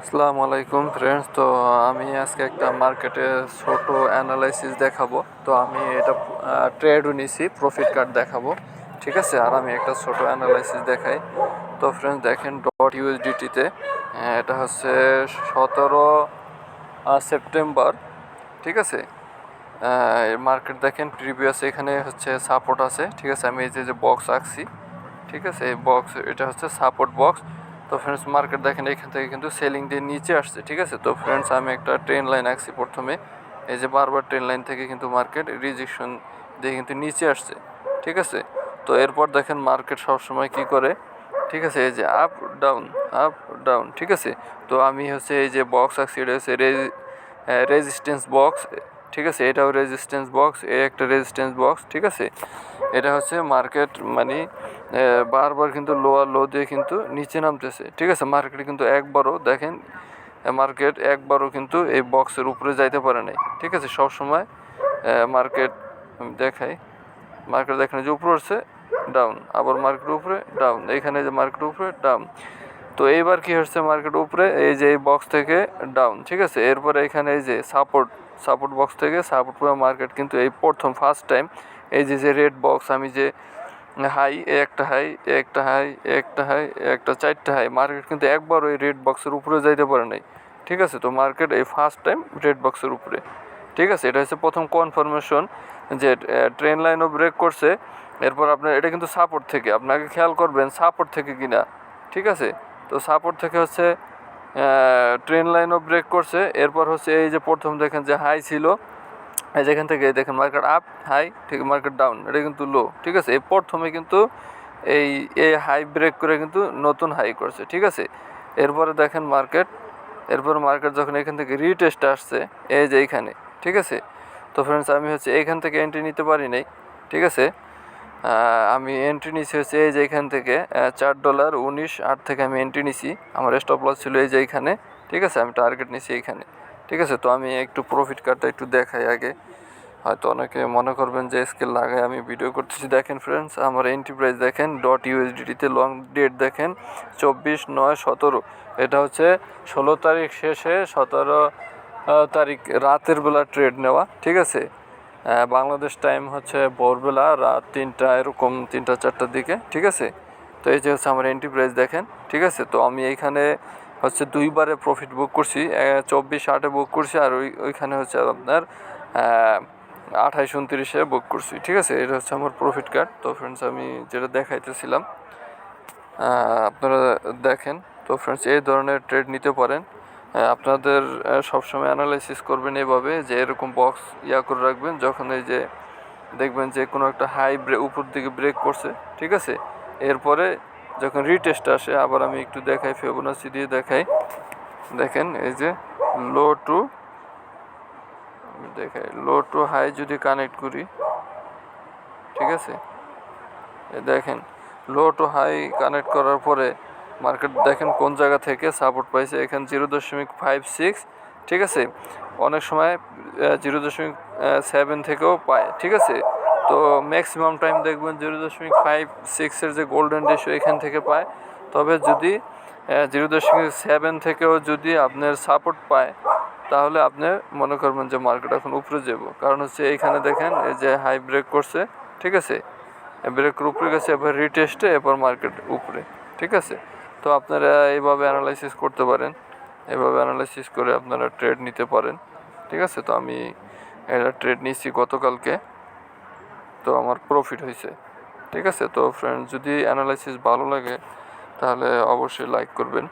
আসসালামু আলাইকুম ফ্রেন্ডস। তো আমি আজকে একটা মার্কেটে ছোট অ্যানালাইসিস দেখাবো। তো আমি এটা ট্রেডও নিছি, প্রফিট কার্ড দেখাবো, ঠিক আছে। আর আমি একটা ছোট অ্যানালাইসিস দেখাই। তো ফ্রেন্ডস দেখেন ডট ইউএসডিটিতে এটা হচ্ছে 17 সেপ্টেম্বর, ঠিক আছে। মার্কেট দেখেন প্রিভিয়াস এখানে হচ্ছে সাপোর্ট আছে, ঠিক আছে। আমি এই যে বক্স আঁকছি, ঠিক আছে, এই বক্স এটা হচ্ছে সাপোর্ট বক্স। তো ফ্রেন্ডস মার্কেট দেখেন এখান থেকে কিন্তু সেলিং দিয়ে নিচে আসছে, ঠিক আছে। তো ফ্রেন্ডস আমি একটা ট্রেন লাইন আঁকছি প্রথমে, এই যে বারবার ট্রেন লাইন থেকে কিন্তু মার্কেট রিজেকশন দিয়ে কিন্তু নিচে আসছে, ঠিক আছে। তো এরপর দেখেন মার্কেট সবসময় কি করে, ঠিক আছে, এই যে আপ ডাউন, ঠিক আছে। তো আমি হচ্ছে এই যে বক্স আঁকছি, এটা হচ্ছে রেজিস্ট্যান্স বক্স, ঠিক আছে। এটাও রেজিস্ট্যান্স বক্স, এই একটা রেজিস্ট্যান্স বক্স, ঠিক আছে। এটা হচ্ছে মার্কেট মানে বারবার কিন্তু লোয়ার লো দিয়ে কিন্তু নিচে নামতেছে, ঠিক আছে। মার্কেট কিন্তু একবারও দেখেন মার্কেট একবারও কিন্তু এই বক্সের উপরে যাইতে পারে নাই, ঠিক আছে। সবসময় মার্কেট দেখাই, মার্কেট দেখেন যে উপরে উঠছে ডাউন, আবার মার্কেট উপরে ডাউন, এইখানে যে মার্কেট উপরে ডাউন। তো এইবার কি হচ্ছে মার্কেট উপরে এই যে এই বক্স থেকে ডাউন, ঠিক আছে। এরপরে এখানে এই যে সাপোর্ট বক্স থেকে সাপোর্ট পুরো মার্কেট কিন্তু এই প্রথম ফার্স্ট টাইম এই যে রেড বক্স, আমি যে হাই একটা হাই একটা হাই একটা হাই একটা চারটা হাই, মার্কেট কিন্তু একবার ওই রেড বক্সের উপরে যাইতে পারে নাই, ঠিক আছে। তো মার্কেট এই ফার্স্ট টাইম রেড বক্সের উপরে, ঠিক আছে। এটা হচ্ছে প্রথম কনফার্মেশন যে ট্রেন লাইনও ব্রেক করছে। এরপর আপনার এটা কিন্তু সাপোর্ট থেকে, আপনাকে খেয়াল করবেন সাপোর্ট থেকে কিনা, ঠিক আছে। তো সাপোর্ট থেকে হচ্ছে ট্রেন লাইনও ব্রেক করছে। এরপর হচ্ছে এই যে প্রথম দেখেন যে হাই ছিল, এই যেখান থেকে দেখেন মার্কেট আপ হাই, ঠিক মার্কেট ডাউন, এটা কিন্তু লো, ঠিক আছে। এই প্রথমে কিন্তু এই এই হাই ব্রেক করে কিন্তু নতুন হাই করছে, ঠিক আছে। এরপরে দেখেন মার্কেট যখন এখান থেকে রিটেস্ট আসছে এই যে এইখানে, ঠিক আছে। তো ফ্রেন্ডস আমি হচ্ছে এইখান থেকে এন্ট্রি নিতে পারি নাই, ঠিক আছে। আমি এন্ট্রি নিছি হচ্ছে এই যে এখান থেকে $4.19 থেকে আমি এন্ট্রি নিছি। আমার স্টপ লস ছিল এই যে এইখানে, ঠিক আছে। আমি টার্গেট নিছি এইখানে, ঠিক আছে। তো আমি একটু প্রফিট কার্ডটা একটু দেখাই আগে, হয়তো অনেকে মনে করবেন যে স্কেল লাগাই আমি ভিডিও করতেছি। দেখেন ফ্রেন্ডস আমার এন্ট্রি প্রাইস দেখেন ডট ইউএসডিটিতে লং ডেট দেখেন 24/9/17, এটা হচ্ছে 16 তারিখ শেষে 17 তারিখ রাতের বেলা ট্রেড নেওয়া, ঠিক আছে। বাংলাদেশ টাইম হচ্ছে ভোরবেলা রাত 3টা এরকম 3টা-4টার দিকে, ঠিক আছে। তো এই যে হচ্ছে আমার এন্ট্রি প্রাইস দেখেন, ঠিক আছে। তো আমি এইখানে হচ্ছে দুইবারে প্রফিট বুক করছি, 24/8 বুক করছি, আর ওইখানে হচ্ছে আপনার 28-29 বুক করছি, ঠিক আছে। এটা হচ্ছে আমার প্রফিট কার্ড। তো ফ্রেন্ডস আমি যেটা দেখাইতেছিলাম আপনারা দেখেন। তো ফ্রেন্ডস এই ধরনের ট্রেড নিতে পারেন। আপনাদের সবসময় অ্যানালাইসিস করবেন এভাবে যে এরকম বক্স করে রাখবেন, যখন এই যে দেখবেন যে কোনো একটা হাই উপর দিকে ব্রেক করছে, ঠিক আছে। এরপরে যখন রিটেস্ট আসে, আবার আমি একটু দেখাই, ফিবোনাচি দিয়ে দেখাই, দেখেন এই যে লো টু হাই যদি কানেক্ট করি, ঠিক আছে। দেখেন লো টু হাই কানেক্ট করার পরে মার্কেট দেখেন কোন জায়গা থেকে সাপোর্ট পাইছে, এখানে 0.56, ঠিক আছে। অনেক সময় 0.7 থেকেও পায়, ঠিক আছে। তো ম্যাক্সিমাম টাইম দেখবেন 0.56-এর যে গোল্ডেন রেশিও এখান থেকে পায়। তবে যদি 0.7 থেকেও যদি আপনার সাপোর্ট পায়, তাহলে আপনি মনে করবেন যে মার্কেট এখন উপরে যাব। কারণ হচ্ছে এইখানে দেখেন এই যে হাই ব্রেক করছে, ঠিক আছে, ব্রেকের উপরে গেছে, এবার রিটেস্টে, এবার মার্কেট উপরে, ঠিক আছে। তো আপনারা এইভাবে অ্যানালাইসিস করতে পারেন, এভাবে অ্যানালাইসিস করে আপনারা ট্রেড নিতে পারেন, ঠিক আছে। তো আমি এটা ট্রেড নিচ্ছি গতকালকে, তো আমার প্রফিট হয়েছে, ঠিক আছে। তো ফ্রেন্ডস যদি অ্যানালাইসিস ভালো লাগে তাহলে অবশ্যই লাইক করবেন।